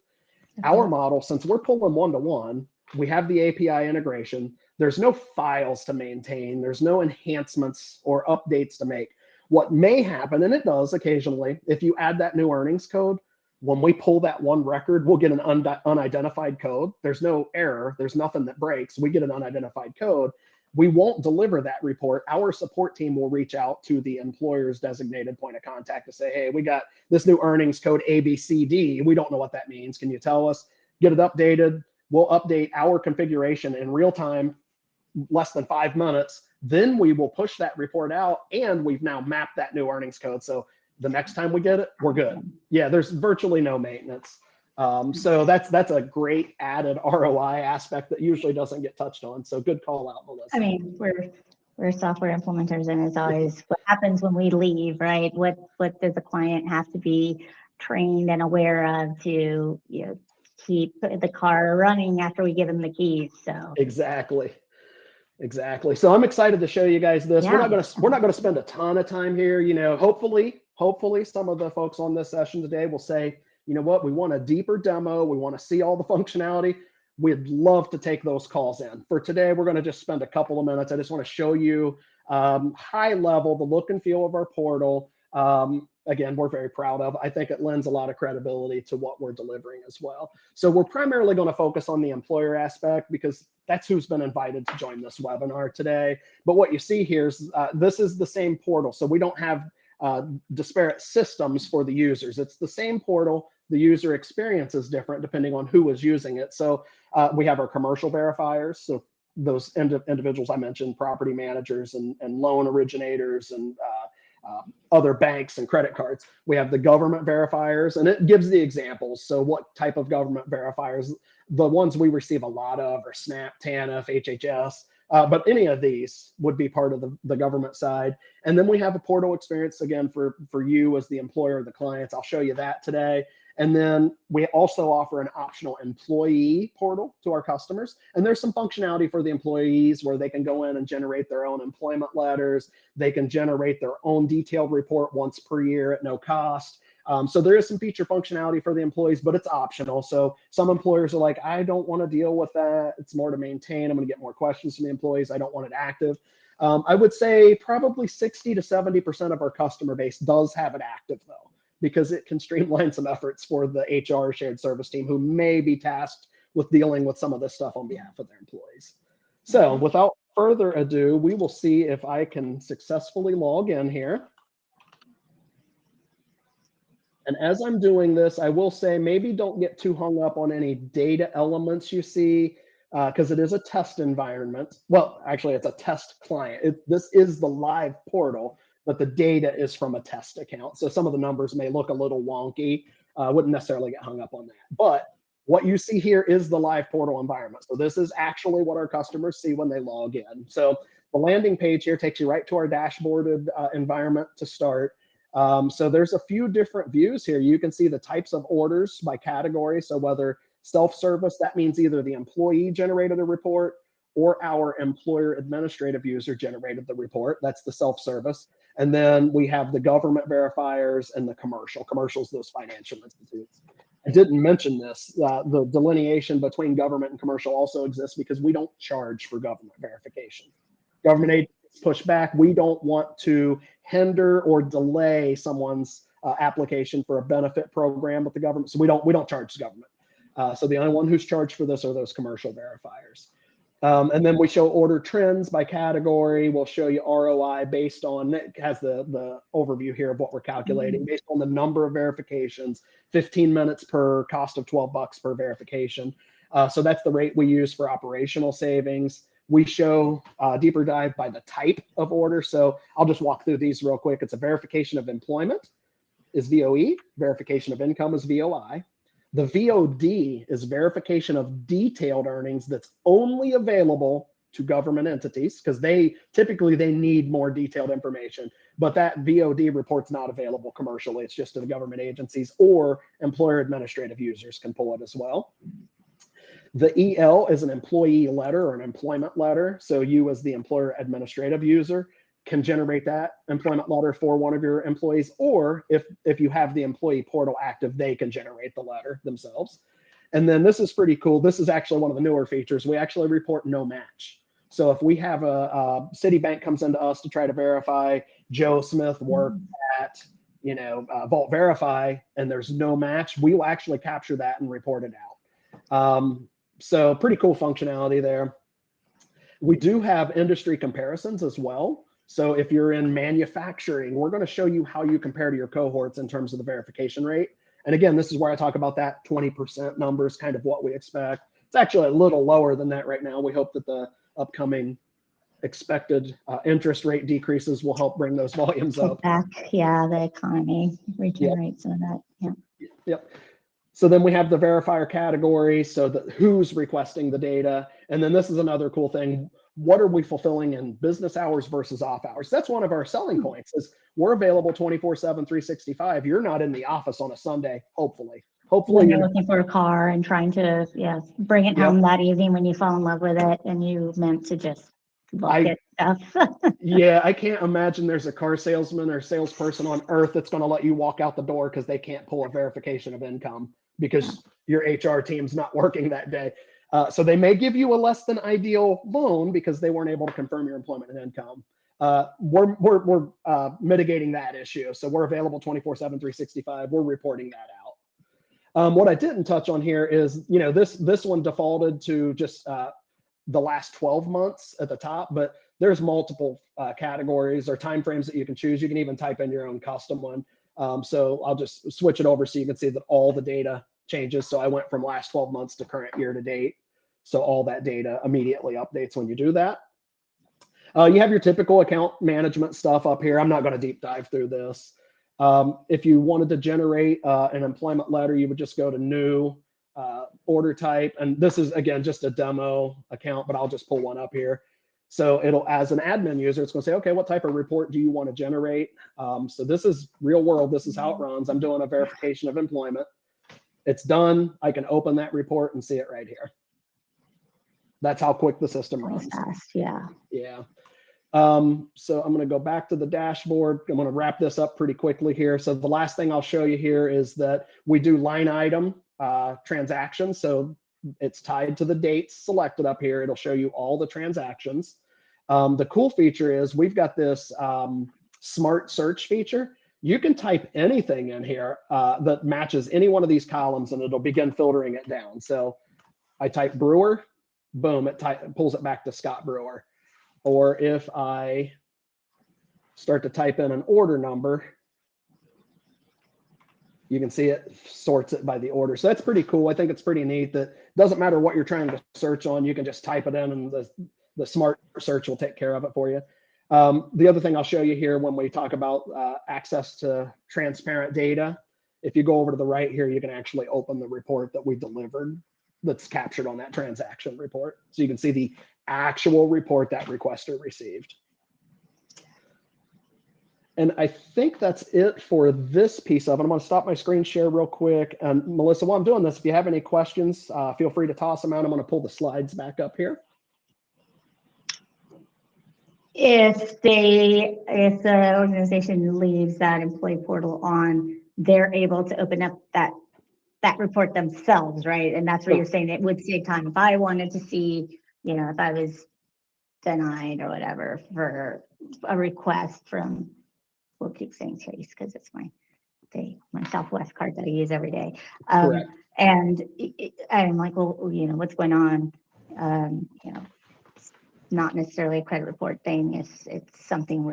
Our model, since we're pulling one-to-one, we have the API integration. There's no files to maintain. There's no enhancements or updates to make. What may happen, and it does occasionally, if you add that new earnings code, when we pull that one record, we'll get an unidentified code. There's no error. There's nothing that breaks. We get an unidentified code. We won't deliver that report. Our support team will reach out to the employer's designated point of contact to say, hey, we got this new earnings code ABCD. We don't know what that means. Can you tell us? Get it updated. We'll update our configuration in real time, less than 5 minutes. Then we will push that report out, and we've now mapped that new earnings code. So the next time we get it, we're good. Yeah, there's virtually no maintenance. So that's a great added ROI aspect that usually doesn't get touched on. So good call out, Melissa. I mean, we're software implementers, and it's always what happens when we leave, right? What does the client have to be trained and aware of to keep the car running after we give them the keys? So exactly. So I'm excited to show you guys this. Yeah. We're not gonna spend a ton of time here. Hopefully some of the folks on this session today will say, you know what, we want a deeper demo. We want to see all the functionality. We'd love to take those calls in. For today, we're going to just spend a couple of minutes. I just want to show you high level, the look and feel of our portal. Again, we're very proud of. I think it lends a lot of credibility to what we're delivering as well. So we're primarily going to focus on the employer aspect because that's who's been invited to join this webinar today. But what you see here is this is the same portal. So we don't have disparate systems for the users. It's the same portal. The user experience is different depending on who is using it. So we have our commercial verifiers. So those individuals I mentioned, property managers and loan originators and other banks and credit cards. We have the government verifiers, and it gives the examples. So what type of government verifiers? The ones we receive a lot of are SNAP, TANF, HHS. But any of these would be part of the government side. And then we have a portal experience, again, for you as the employer or the clients. I'll show you that today. And then we also offer an optional employee portal to our customers. And there's some functionality for the employees where they can go in and generate their own employment letters. They can generate their own detailed report once per year at no cost. So there is some feature functionality for the employees, but it's optional. So some employers are like, I don't want to deal with that. It's more to maintain. I'm going to get more questions from the employees. I don't want it active. I would say probably 60 to 70% of our customer base does have it active, though, because it can streamline some efforts for the HR shared service team who may be tasked with dealing with some of this stuff on behalf of their employees. So without further ado, we will see if I can successfully log in here. And as I'm doing this, I will say maybe don't get too hung up on any data elements you see, because it is a test environment. Well, actually, it's a test client. This is the live portal, but the data is from a test account. So some of the numbers may look a little wonky. Wouldn't necessarily get hung up on that. But what you see here is the live portal environment. So this is actually what our customers see when they log in. So the landing page here takes you right to our dashboarded environment to start. So there's a few different views here. You can see the types of orders by category. So whether self-service, that means either the employee generated a report or our employer administrative user generated the report. That's the self-service. And then we have the government verifiers and the commercials, those financial institutes. I didn't mention this. The delineation between government and commercial also exists because we don't charge for government verification. Government agencies push back. We don't want to hinder or delay someone's application for a benefit program with the government, so we don't charge the government. So the only one who's charged for this are those commercial verifiers. And then we show order trends by category. We'll show you ROI based on, it has the overview here of what we're calculating based on the number of verifications, 15 minutes per cost of $12 per verification. So that's the rate we use for operational savings. We show deeper dive by the type of order. So I'll just walk through these real quick. It's a verification of employment is VOE, verification of income is VOI. The VOD is verification of detailed earnings that's only available to government entities because they need more detailed information. But that VOD report's not available commercially. It's just to the government agencies, or employer administrative users can pull it as well. The EL is an employee letter or an employment letter. So you as the employer administrative user can generate that employment letter for one of your employees, or if you have the employee portal active, they can generate the letter themselves. And then this is pretty cool. This is actually one of the newer features. We actually report no match. So if we have a Citibank comes into us to try to verify Joe Smith worked at Vault Verify, and there's no match, we will actually capture that and report it out. So pretty cool functionality there. We do have industry comparisons as well. So if you're in manufacturing, we're going to show you how you compare to your cohorts in terms of the verification rate. And again, this is where I talk about that 20% number is kind of what we expect. It's actually a little lower than that right now. We hope that the upcoming expected interest rate decreases will help bring those volumes up. Back, yeah, the economy regenerate some of that. Yeah. Yep. So then we have the verifier category, so who's requesting the data. And then this is another cool thing. What are we fulfilling in business hours versus off hours? That's one of our selling points is we're available 24/7, 365. You're not in the office on a Sunday, hopefully. When you're looking for a car and trying to bring it home that evening when you fall in love with it and you meant to just look at stuff. Yeah, I can't imagine there's a car salesman or salesperson on earth that's going to let you walk out the door because they can't pull a verification of income because your HR team's not working that day. So they may give you a less than ideal loan because they weren't able to confirm your employment and income. We're mitigating that issue. So we're available 24/7, 365. We're reporting that out. What I didn't touch on here is, this one defaulted to just the last 12 months at the top, but there's multiple categories or timeframes that you can choose. You can even type in your own custom one. So I'll just switch it over so you can see that all the data changes. So I went from last 12 months to current year to date. So all that data immediately updates when you do that. You have your typical account management stuff up here. I'm not going to deep dive through this. If you wanted to generate an employment letter, you would just go to new order type. And this is, again, just a demo account, but I'll just pull one up here. So it'll, as an admin user, it's going to say, okay, what type of report do you want to generate? So this is real world. This is how it runs. I'm doing a verification of employment. It's done. I can open that report and see it right here. That's how quick the system runs. Fast, yeah. Yeah. So I'm going to go back to the dashboard. I'm going to wrap this up pretty quickly here. So the last thing I'll show you here is that we do line item transactions. So it's tied to the dates selected up here. It'll show you all the transactions. The cool feature is we've got this smart search feature. You can type anything in here that matches any one of these columns and it'll begin filtering it down. So I type Brewer, boom, it pulls it back to Scott Brewer. Or if I start to type in an order number, you can see it sorts it by the order. So that's pretty cool. I think it's pretty neat that it doesn't matter what you're trying to search on. You can just type it in and the smart search will take care of it for you. The other thing I'll show you here when we talk about access to transparent data, if you go over to the right here, you can actually open the report that we delivered that's captured on that transaction report. So you can see the actual report that requester received. And I think that's it for this piece of it. I'm going to stop my screen share real quick. And Melissa, while I'm doing this, if you have any questions, feel free to toss them out. I'm going to pull the slides back up here. if the organization leaves that employee portal on, they're able to open up that report themselves, right? And that's what you're saying, it would save time. If I wanted to see, if I was denied or whatever for a request from, we'll keep saying Chase because it's my Southwest card that I use every day. Correct. And I'm like, well, what's going on? It's not necessarily a credit report thing. It's something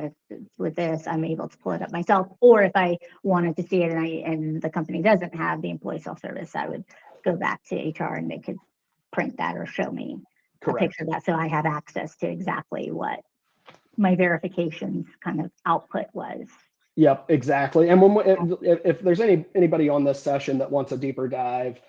with this. I'm able to pull it up myself. Or if I wanted to see it and the company doesn't have the employee self-service, I would go back to HR and they could print that or show me a picture of that, so I have access to exactly what my verifications kind of output was. Yep, exactly. And if there's anybody on this session that wants a deeper dive,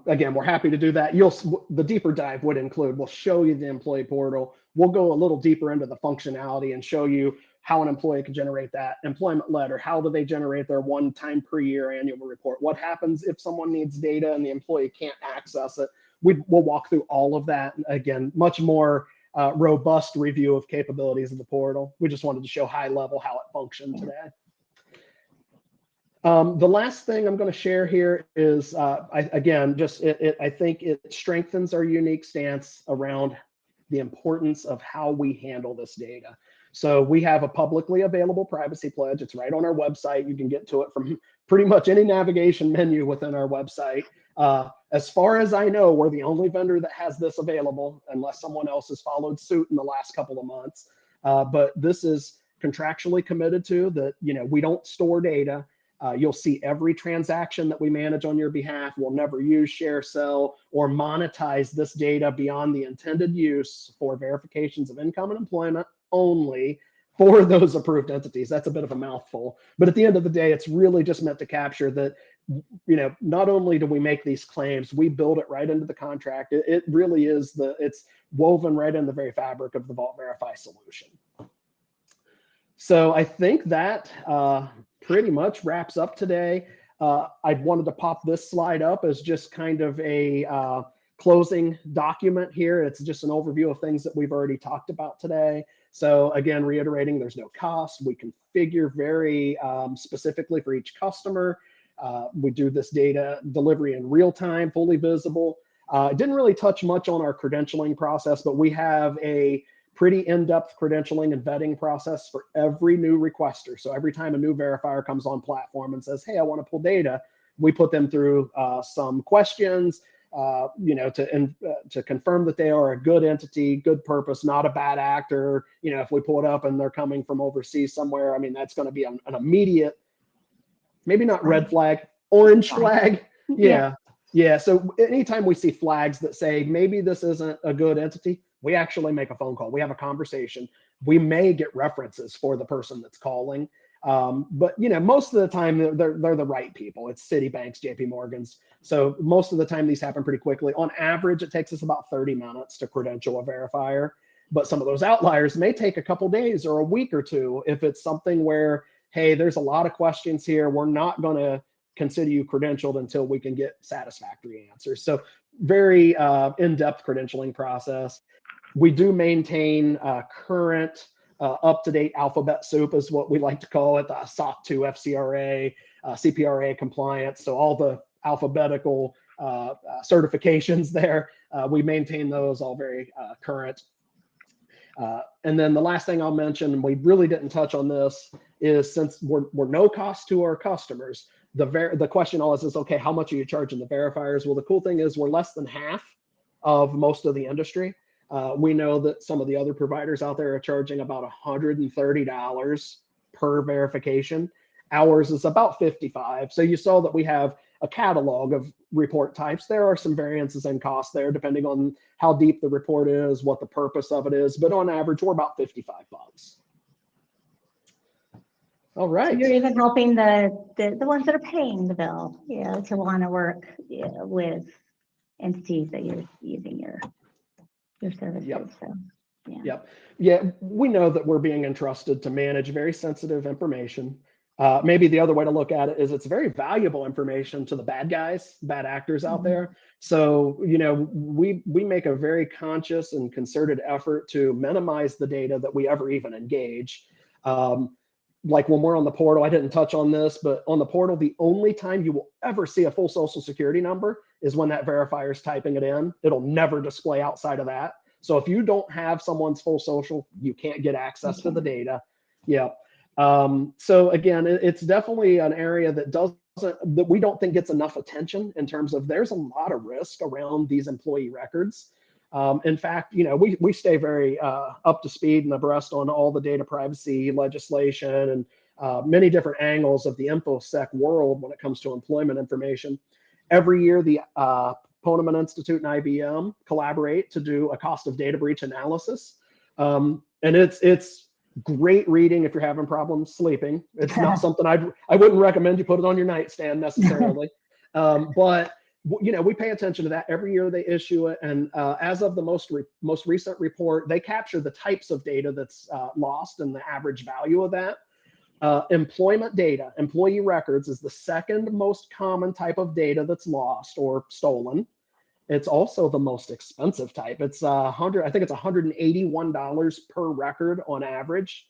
again, we're happy to do that. The deeper dive would include, we'll show you the employee portal. We'll go a little deeper into the functionality and show you how an employee can generate that employment letter. How do they generate their 1 time per year annual report? What happens if someone needs data and the employee can't access it? We'll walk through all of that. Again, much more robust review of capabilities of the portal. We just wanted to show high level how it functioned today. The last thing I'm going to share here is, I think it strengthens our unique stance around the importance of how we handle this data. So we have a publicly available privacy pledge. It's right on our website. You can get to it from pretty much any navigation menu within our website. As far as I know, we're the only vendor that has this available, unless someone else has followed suit in the last couple of months. But this is contractually committed to that, we don't store data. You'll see every transaction that we manage on your behalf. We'll never use, share, sell, or monetize this data beyond the intended use for verifications of income and employment only for those approved entities. That's a bit of a mouthful. But at the end of the day, it's really just meant to capture that, not only do we make these claims, we build it right into the contract. It really is it's woven right in the very fabric of the Vault Verify solution. So I think that pretty much wraps up today. I wanted to pop this slide up as just kind of a closing document here. It's just an overview of things that we've already talked about today. So again, reiterating, there's no cost. We configure very specifically for each customer. We do this data delivery in real time, fully visible. Didn't really touch much on our credentialing process, but we have a pretty in-depth credentialing and vetting process for every new requester. So every time a new verifier comes on platform and says, hey, I want to pull data, we put them through some questions, to confirm that they are a good entity, good purpose, not a bad actor. If we pull it up and they're coming from overseas somewhere, that's going to be an immediate, maybe not red flag, orange flag. Yeah. So anytime we see flags that say maybe this isn't a good entity, we actually make a phone call. We have a conversation. We may get references for the person that's calling. But most of the time they're the right people. It's Citibanks, JP Morgans. So most of the time these happen pretty quickly. On average, it takes us about 30 minutes to credential a verifier. But some of those outliers may take a couple days or a week or two if it's something where, hey, there's a lot of questions here. We're not going to consider you credentialed until we can get satisfactory answers. So very in-depth credentialing process. We do maintain current up-to-date alphabet soup is what we like to call it, SOC 2, FCRA, CPRA compliance. So all the alphabetical certifications there, we maintain those all very current. And then the last thing I'll mention, we really didn't touch on this, is since we're no cost to our customers, the question always is, okay, how much are you charging the verifiers? Well, the cool thing is we're less than half of most of the industry. We know that some of the other providers out there are charging about $130 per verification. Ours is about $55. So you saw that we have a catalog of report types. There are some variances in cost there, depending on how deep the report is, what the purpose of it is. But on average, we're about $55. All right. So you're even helping the ones that are paying the bill, to want to work with entities that you're using your services. Yep. So, yeah, we know that we're being entrusted to manage very sensitive information. Maybe the other way to look at it is it's very valuable information to the bad guys, bad actors out there. So, we make a very conscious and concerted effort to minimize the data that we ever even engage. Like when we're on the portal, I didn't touch on this, but on the portal, the only time you will ever see a full social security number is when that verifier is typing it in. It'll never display outside of that. So if you don't have someone's full social, you can't get access to the data. Yeah. So again, it's definitely an area that we don't think gets enough attention in terms of there's a lot of risk around these employee records. In fact, we stay very up to speed and abreast on all the data privacy legislation and many different angles of the InfoSec world when it comes to employment information. Every year, the Poneman Institute and IBM collaborate to do a cost of data breach analysis. And it's great reading if you're having problems sleeping. It's not something I wouldn't recommend you put it on your nightstand necessarily. But we pay attention to that every year. They issue it, and as of the most recent report, they capture the types of data that's lost and the average value of that. Employment data, employee records, is the second most common type of data that's lost or stolen. It's also the most expensive type. It's I think it's $181 per record on average.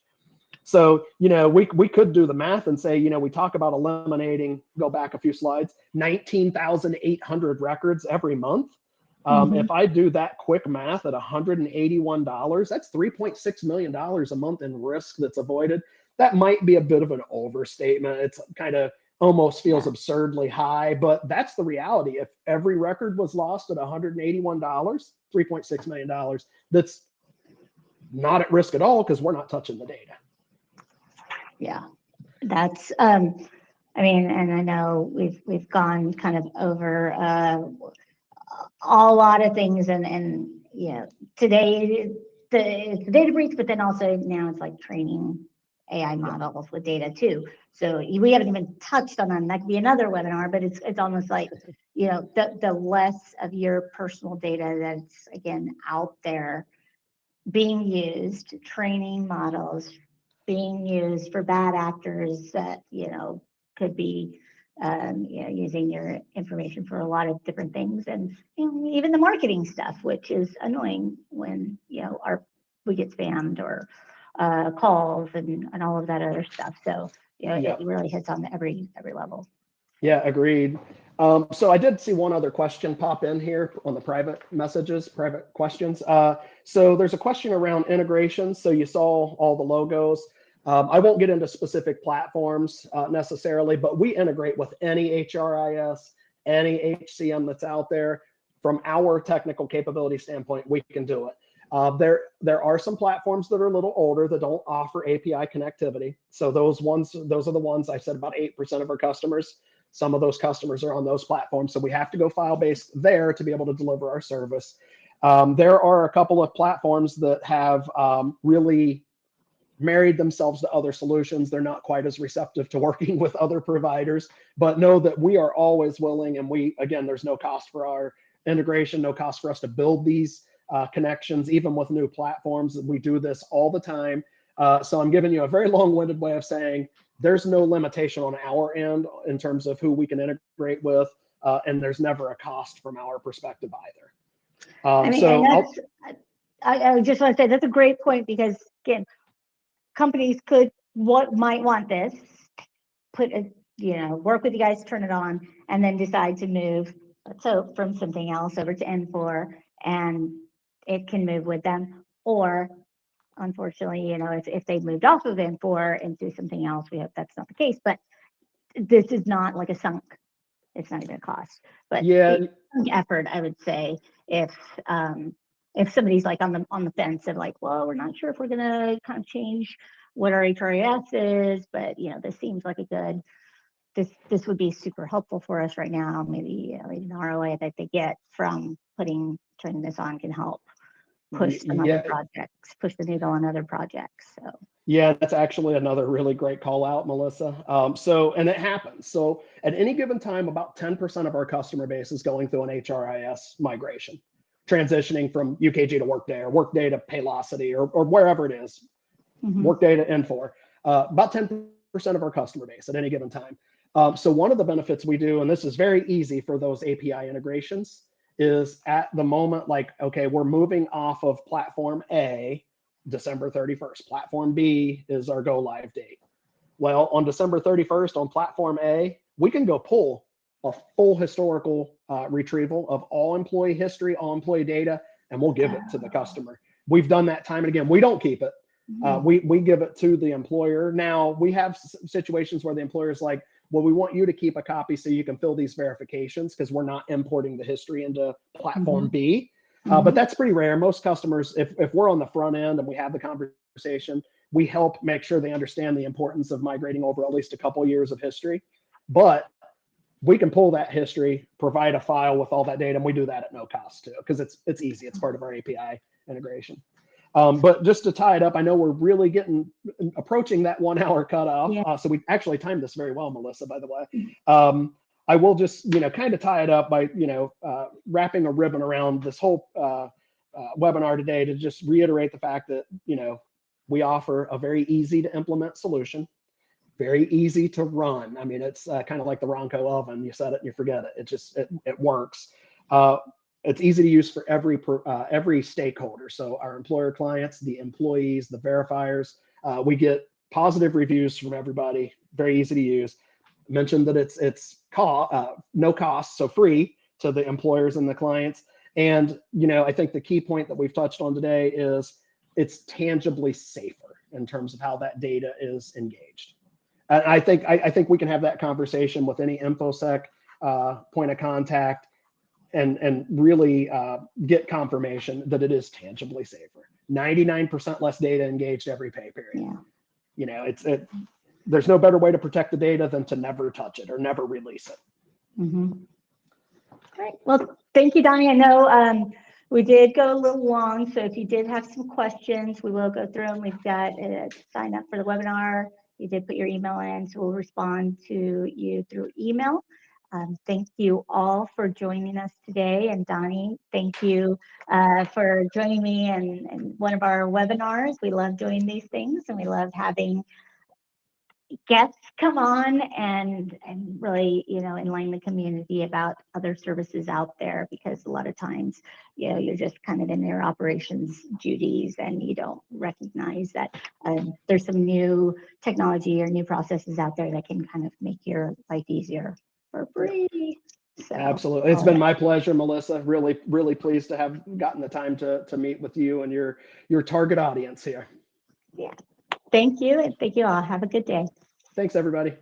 So, we could do the math and say, we talk about eliminating, go back a few slides, 19,800 records every month. If I do that quick math at $181, that's $3.6 million a month in risk that's avoided. That might be a bit of an overstatement. It's kind of almost feels absurdly high, but that's the reality. If every record was lost at $181, $3.6 million, that's not at risk at all because we're not touching the data. Yeah, that's, and I know we've gone kind of over a lot of things and today it's the data breach, but then also now it's like training AI models with data too. So we haven't even touched on them. That could be another webinar, but it's almost like, the less of your personal data that's, again, out there being used, training models, being used for bad actors that, could be, using your information for a lot of different things. And even the marketing stuff, which is annoying when, we get spammed or calls and all of that other stuff. So, it really hits on every level. Yeah, agreed. So I did see one other question pop in here on the private messages, private questions. So there's a question around integration. So you saw all the logos. I won't get into specific platforms necessarily, but we integrate with any HRIS, any HCM that's out there. From our technical capability standpoint, we can do it. There are some platforms that are a little older that don't offer API connectivity. So those are the ones I said about 8% of our customers. Some of those customers are on those platforms. So we have to go file-based there to be able to deliver our service. There are a couple of platforms that have really married themselves to other solutions. They're not quite as receptive to working with other providers, but know that we are always willing. And there's no cost for our integration, no cost for us to build these connections, even with new platforms. We do this all the time. So I'm giving you a very long-winded way of saying there's no limitation on our end in terms of who we can integrate with, and there's never a cost from our perspective either. I just want to say that's a great point because, again, companies might want this, work with you guys, turn it on, and then decide to move from something else over to N4, and it can move with them. Or unfortunately, if they moved off of N4 into something else, we hope that's not the case. But this is not like a sunk. It's not even a cost. But effort, I would say, if somebody's like on the fence of like, well, we're not sure if we're gonna kind of change what our HRIS is, but this seems like this would be super helpful for us right now. Maybe an ROI that they get from turning this on can help push some other projects, push the needle on other projects. So yeah, that's actually another really great call out, Melissa. And it happens. So at any given time, about 10% of our customer base is going through an HRIS migration, transitioning from UKG to Workday or Workday to Paylocity or wherever it is, Workday to N4. About 10% of our customer base at any given time. So one of the benefits we do, and this is very easy for those API integrations, is at the moment, like, okay, we're moving off of platform A, December 31st. Platform B is our go live date. Well, on December 31st on platform A, we can go pull a full historical retrieval of all employee history, all employee data, and we'll give it to the customer. We've done that time and again. We don't keep it. We give it to the employer. Now, we have situations where the employer is like, well, we want you to keep a copy so you can fill these verifications because we're not importing the history into platform B. But that's pretty rare. Most customers, if we're on the front end and we have the conversation, we help make sure they understand the importance of migrating over at least a couple years of history. But we can pull that history, provide a file with all that data, and we do that at no cost too, because it's easy. It's part of our API integration. But just to tie it up, I know we're really approaching that 1 hour cutoff. Yeah. So we actually timed this very well, Melissa, by the way. I will just, kind of tie it up by, wrapping a ribbon around this whole webinar today to just reiterate the fact that, we offer a very easy to implement solution, very easy to run. I mean, it's kind of like the Ronco oven. You set it and you forget it. It works. It's easy to use for every stakeholder. So our employer clients, the employees, the verifiers, we get positive reviews from everybody. Very easy to use. Mentioned that it's no cost, so free to the employers and the clients. And I think the key point that we've touched on today is it's tangibly safer in terms of how that data is engaged. And I think we can have that conversation with any InfoSec point of contact and really get confirmation that it is tangibly safer. 99% less data engaged every pay period. Yeah. There's no better way to protect the data than to never touch it or never release it. All right. Well, thank you, Donny. I know we did go a little long, so if you did have some questions, we will go through them. We've got sign up for the webinar. You did put your email in, so we'll respond to you through email. Thank you all for joining us today. And Donny, thank you for joining me in one of our webinars. We love doing these things, and we love having guests come on and really, enlighten the community about other services out there, because a lot of times, you're just kind of in your operations duties and you don't recognize that there's some new technology or new processes out there that can kind of make your life easier for free. So, absolutely. It's been my pleasure, Melissa. Really, really pleased to have gotten the time to meet with you and your target audience here. Yeah. Thank you. And thank you all. Have a good day. Thanks, everybody.